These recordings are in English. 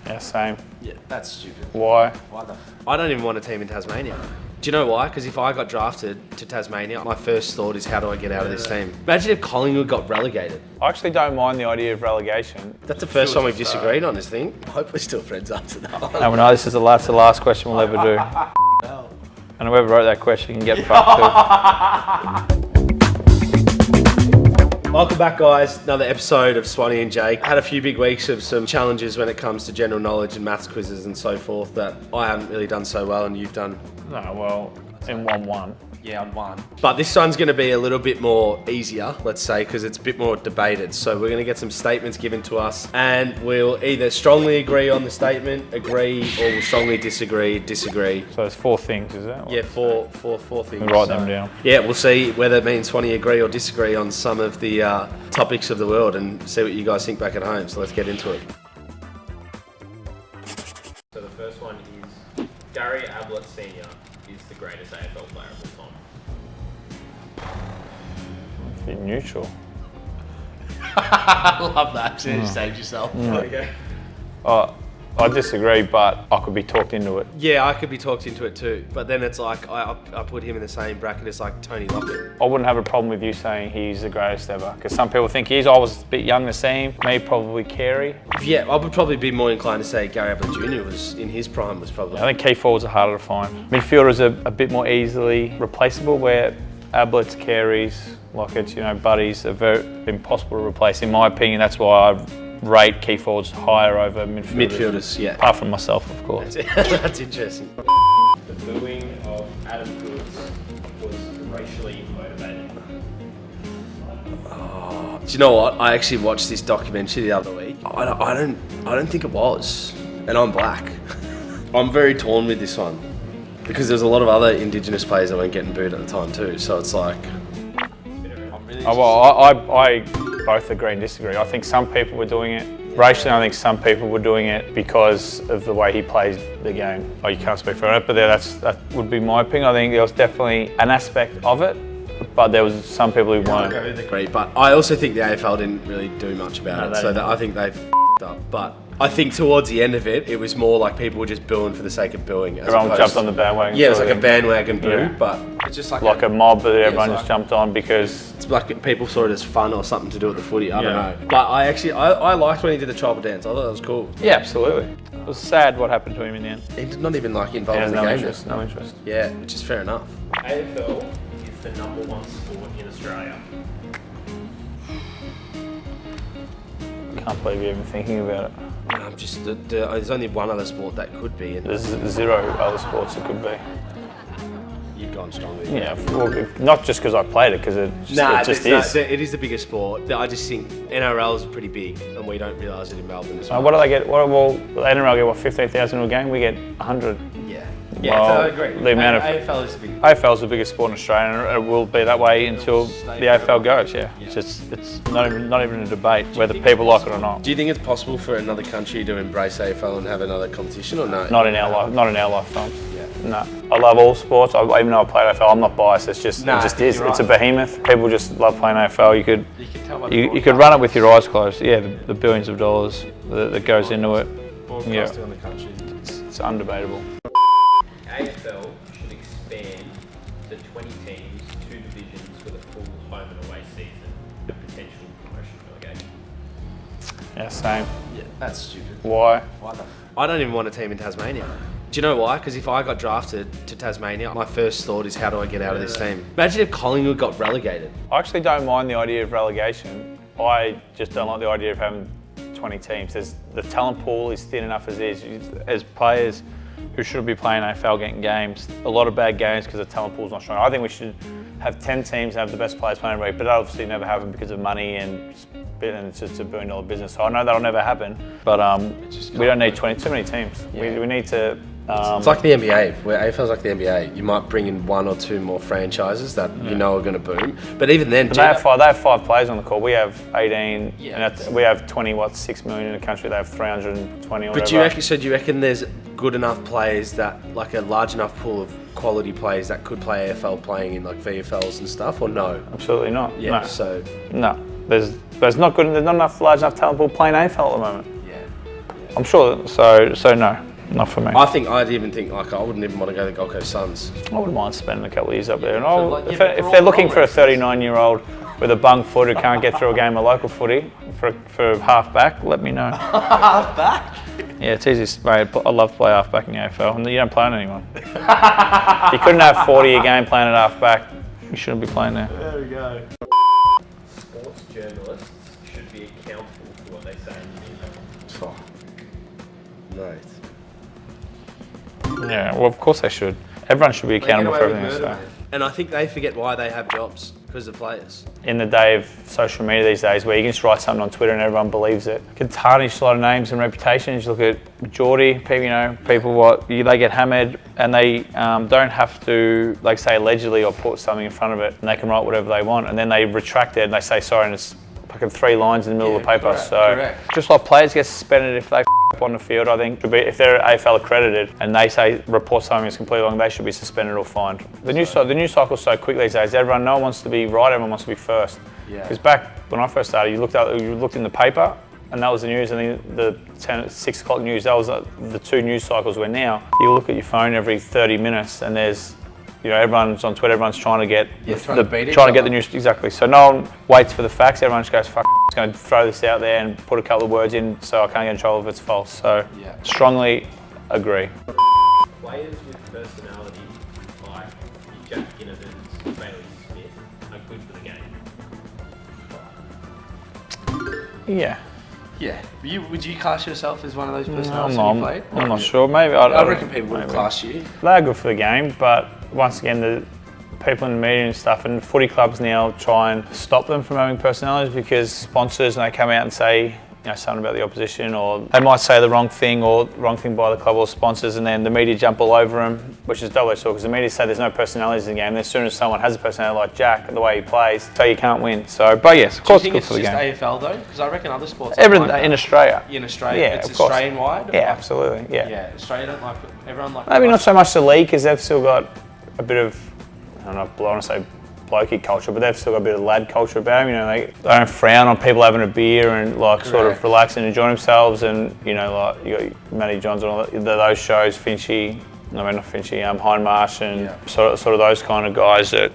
Yeah, same. Yeah, that's stupid. Why? I don't even want a team in Tasmania. Do you know why? Because if I got drafted to Tasmania, my first thought is how do I get out of this team? Imagine if Collingwood got relegated. I actually don't mind the idea of relegation. That's the first time we've disagreed on this thing. I hope we're still friends after that. No, we're not. This is the last question we'll ever do. And whoever wrote that question can get fucked too. Welcome back, guys. Another episode of Swanny and Jake. Had a few big weeks of some challenges when it comes to general knowledge and maths quizzes and so forth that I haven't really done so well and you've done. No, well, in 1-1. Yeah, on one. But this one's going to be a little bit more easier, let's say, because it's a bit more debated. So we're going to get some statements given to us and we'll either strongly agree on the statement, agree, or we'll strongly disagree. So there's 4 things, is that? Yeah, four things. We write them down. Yeah, we'll see whether me and Swanny agree or disagree on some of the topics of the world and see what you guys think back at home. So let's get into it. So the first one is Gary Ablett Sr. is the greatest AFL player of all time. Be neutral. I love that. You saved yourself. Okay. I disagree, but I could be talked into it. Yeah, I could be talked into it too. But then it's like, I put him in the same bracket as like Tony Lockett. I wouldn't have a problem with you saying he's the greatest ever, because some people think he is. I was a bit young to see him. Me, probably Carey. Yeah, I would probably be more inclined to say Gary Ablett Jr. was, in his prime, was probably. I think key forwards are harder to find. Midfielders are a bit more easily replaceable, where Ablett's, Carey's, Lockett's, buddies are very impossible to replace. In my opinion, that's why I rate key forwards higher over midfielders. Midfielders, yeah. Apart from myself, of course. That's interesting. The booing of Adam Goods was racially motivated. Oh, do you know what? I actually watched this documentary the other week. I don't think it was, and I'm black. I'm very torn with this one because there's a lot of other Indigenous players that weren't getting booed at the time too. So it's like. I both agree and disagree. I think some people were doing it racially. I think some people were doing it because of the way he plays the game. Oh, you can't speak for it, but that would be my opinion. I think there was definitely an aspect of it, but there was some people who weren't. I agree, but I also think the AFL didn't really do much about it, so I think they've f***ed up. But I think towards the end of it, it was more like people were just booing for the sake of booing. Everyone jumped on the bandwagon. Yeah, it was like a bandwagon boo, but it's just like a mob that everyone just jumped on because it's like people saw it as fun or something to do with the footy. I don't know. But I liked when he did the tribal dance. I thought that was cool. Yeah, absolutely. It was sad what happened to him in the end. He's not even like involved in the game. No interest. Yeah, which is fair enough. AFL is the #1 sport in Australia. Can't believe you're even thinking about it. I'm just there's only one other sport that could be. There's 0 other sports it could be. You've gone strong with it. Yeah, well, not just because I played it, because it just is. It is the biggest sport. I just think NRL is pretty big, and we don't realise it in Melbourne as well. What do they get? Well, the NRL get 15,000 a game. We get 100. Yeah, well, so I agree. The amount of AFL is the biggest. AFL is the biggest sport in Australia, and it will be that way until the AFL goes. Yeah, it's not even a debate whether people like it or not. Do you think it's possible for another country to embrace AFL and have another competition, or no? Not in our lifetime. No, I love all sports. Even though I played AFL, I'm not biased. It just is. Right. It's a behemoth. People just love playing AFL. You could run it with your eyes closed. Yeah, the billions of dollars that goes into it. Yeah, on the country. It's undebatable. AFL should expand to 20 teams, 2 divisions with a full home and away season, and potential promotion relegation. Yeah, same. Yeah, that's stupid. Why? I don't even want a team in Tasmania. Do you know why? Because if I got drafted to Tasmania, my first thought is how do I get out of this team? Imagine if Collingwood got relegated. I actually don't mind the idea of relegation. I just don't like the idea of having 20 teams. The talent pool is thin enough as is. As players who should be playing AFL getting games, a lot of bad games because the talent pool's not strong. I think we should have 10 teams and have the best players playing every week, but that obviously never happen because of money and it's just a $1 billion business. So I know that'll never happen, but we don't need too many teams. Yeah. We need to. It's like the NBA, where AFL's like the NBA. You might bring in 1 or 2 more franchises that you know are going to boom, but even then, they have 5 players on the call. We have 18. Yeah, and we have 6 million in the country. They have 320 or whatever. But do you reckon there's good enough players that, like a large enough pool of quality players that could play AFL playing in like VFLs and stuff, or no? Absolutely not. Yeah. No. So no, there's not enough large enough talent pool playing AFL at the moment. I'm sure. So no, not for me. I'd even think like I wouldn't even want to go to the Gold Coast Suns. I wouldn't mind spending a couple of years up there. And if for they're all looking for a reasons. 39-year-old with a bung foot who can't get through a game of local footy for half back, let me know. Half back. Yeah, it's easy. Mate, I love to play half back in the AFL, and you don't play on anyone. If you couldn't have 40 a game playing at half back, you shouldn't be playing there. There we go. Sports journalists should be accountable for what they say in the email. Right. Yeah, well, of course they should. Everyone should be accountable for everything they say. And I think they forget why they have jobs, because of players. In the day of social media these days, where you can just write something on Twitter and everyone believes it, can tarnish a lot of names and reputations. You look at Geordie, people they get hammered and they don't have to, like, say allegedly or put something in front of it, and they can write whatever they want, and then they retract it and they say sorry, and it's fucking 3 lines in the middle of the paper. Correct. Just like players get suspended if they up on the field, I think if they're AFL accredited and they say report something that's completely wrong, they should be suspended or fined. The news cycle's so quick these days. No one wants to be right, everyone wants to be first. Yeah. Because back when I first started, you looked in the paper, and that was the news, and then the 6 o'clock news, that was the 2 news cycles. Where now you look at your phone every 30 minutes, and there's, everyone's on Twitter, everyone's trying to get trying to get the news. Exactly. So no one waits for the facts. Everyone just goes, fuck, I'm going to throw this out there and put a couple of words in so I can't get in trouble if it's false. So strongly agree. Players with personality like Jack Ginnivan's, Bailey Smith are good for the game. Yeah. Yeah. Would you class yourself as one of those personalities when you played? I'm not sure. Maybe. I reckon people would class you. They're good for the game, but once again, the people in the media and stuff, and footy clubs now try and stop them from having personalities because sponsors, and they come out and say, something about the opposition, or they might say the wrong thing by the club or sponsors, and then the media jump all over them, which is double-edged sword because the media say there's no personalities in the game. And as soon as someone has a personality like Jack, the way he plays, so you can't win. So, but yes, of course, Do you think it's good it's for the just game. AFL though? Because I reckon other sports. Everything in Australia. In Australia, Yeah, it's of course. Australian wide. Yeah, absolutely. Yeah. Yeah, Australia don't like it. Everyone like. Maybe not so much the league because they've still got a bit of, I don't want to say blokey culture, but they've still got a bit of lad culture about them. They don't frown on people having a beer and sort of relax and enjoy themselves. And you got Matty Johns and all those shows, Hindmarsh and sort of those kind of guys that.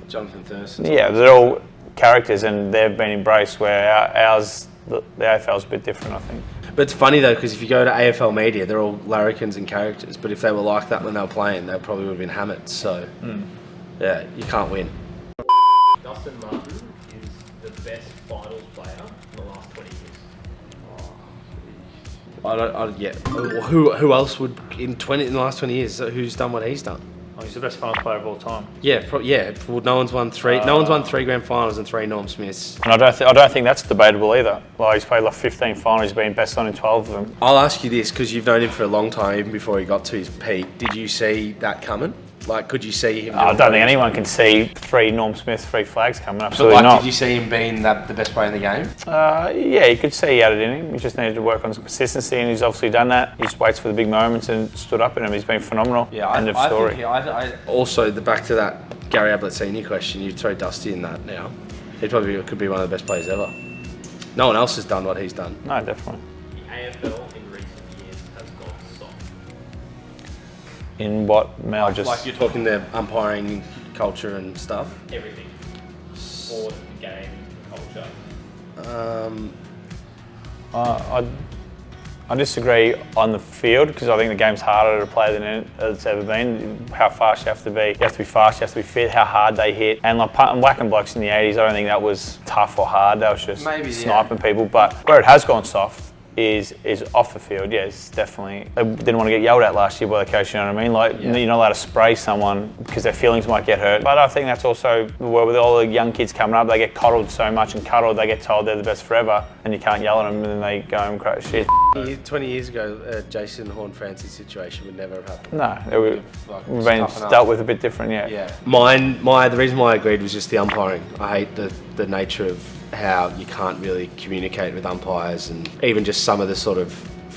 Jonathan Thurston. Yeah, they're all characters and they've been embraced. Where ours, the AFL's a bit different, I think. But it's funny though, because if you go to AFL media, they're all larrikins and characters. But if they were like that when they were playing, they probably would have been hammered. So, yeah, you can't win. Dustin Martin is the best finals player in the last 20 years. Who else would in the last 20 years? Who's done what he's done? Oh, he's the best finals player of all time. Yeah. Well, no one's won 3. No one's won 3 grand finals and 3 Norm Smiths. And I don't think that's debatable either. Like, he's played 15 finals, he's been best on in 12 of them. I'll ask you this because you've known him for a long time, even before he got to his peak. Did you see that coming? Like, could you see him? I don't think anyone can see 3 Norm Smith, 3 flags coming. Absolutely not. Did you see him being the best player in the game? Yeah, you could see he had it in him. He just needed to work on some consistency, and he's obviously done that. He just waits for the big moments and stood up in him. He's been phenomenal. Yeah, End of story. Also, back to that Gary Ablett senior question, you'd throw Dusty in that now. He probably could be one of the best players ever. No one else has done what he's done. No, definitely. The AFL in recent years has gone soft. In what, Mel? Like you're talking the umpiring culture and stuff? Everything. Sport, the game, culture. I disagree on the field because I think the game's harder to play than it's ever been. How fast you have to be. You have to be fast, you have to be fit, how hard they hit. And like whacking blokes in the 80s, I don't think that was tough or hard. That was just sniping people. But where it has gone soft is off the field. Yes, definitely. They didn't want to get yelled at last year by the coach, you know what I mean? Like, you're not allowed to spray someone because their feelings might get hurt. But I think that's also the world with all the young kids coming up. They get coddled so much and cuddled, they get told they're the best forever, and you can't yell at them, and then they go and crash shit. 20 years ago, Jason Horn-Francis situation would never have happened. No, we've been dealt with a bit different, yeah. The reason why I agreed was just the umpiring. I hate the nature of how you can't really communicate with umpires, and even just some of the sort of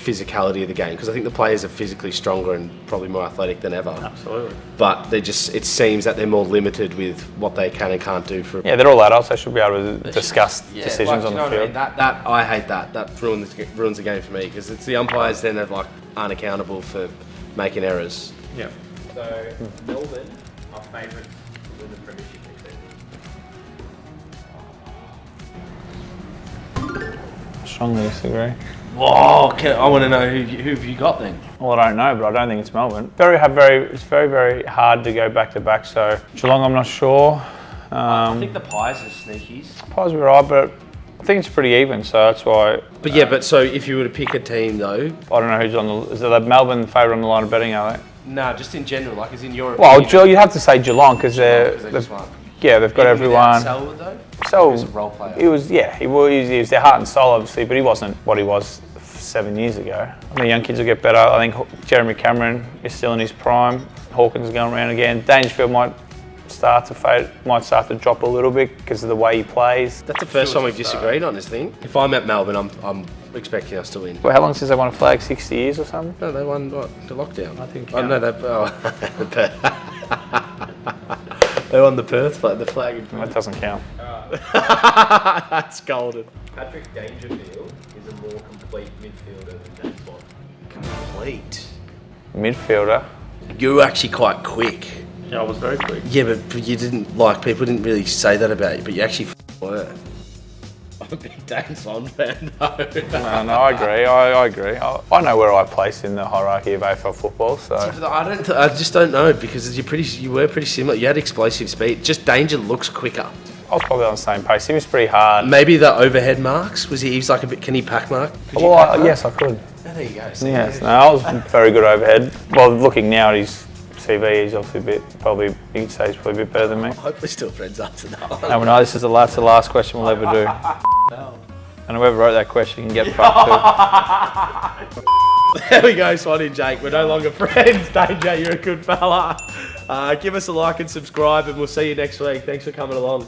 physicality of the game, because I think the players are physically stronger and probably more athletic than ever. Absolutely. But it seems that they're more limited with what they can and can't do for. Yeah, they're all adults. They should be able to discuss decisions on the field. I mean? That I hate that. That ruins the game for me, because it's the umpires then that like aren't accountable for making errors. Yeah. So Melbourne are favourites to win the premiership next season. Strongly disagree. Whoa! I want to know who have you got then? Well, I don't know, but I don't think it's Melbourne. It's very hard to go back to back. So Geelong, I'm not sure. I think the Pies are sneakies. Pies were right, but I think it's pretty even. So that's why. But so if you were to pick a team though, I don't know who's on the. Is it Melbourne favourite on the line of betting? Are they? nah, just in general, like as in Europe. Well, you have to say Geelong because they've got everyone. Selwood though. So he was a role player. He was their heart and soul obviously, but he wasn't what he was 7 years ago. The young kids will get better. I think Jeremy Cameron is still in his prime. Hawkins is going around again. Dangerfield might start to fade, might start to drop a little bit because of the way he plays. That's the first time we've disagreed on this thing. If I'm at Melbourne, I'm expecting us to win. Well, how long since they won a flag? 60 years or something? No, they won the lockdown. I think. Oh no, they won the Perth flag. The flag. That doesn't count. That's golden. Patrick Dangerfield is a more complete midfielder than James Swan. Complete. Midfielder. You were actually quite quick. Yeah, I was very quick. Yeah, but you didn't people didn't really say that about you, but you actually were. I'm a big Dane Swan fan though. No, I agree. I agree. I know where I place in the hierarchy of AFL football. So I just don't know, because you were pretty similar. You had explosive speed. Just Danger looks quicker. I was probably on the same pace. He was pretty hard. Maybe the overhead marks. He was like a bit. Can he pack mark? Yes, I could. Oh, there you go. Yes, no, I was very good overhead. Well, looking now at his CV, he's obviously you could say he's probably a bit better than me. I hope we're still friends after that. No, no, this is the last question we'll ever do. And whoever wrote that question can get fucked too. There we go, Swanny Jake. We're no longer friends. Danger, you're a good fella. Give us a like and subscribe, and we'll see you next week. Thanks for coming along.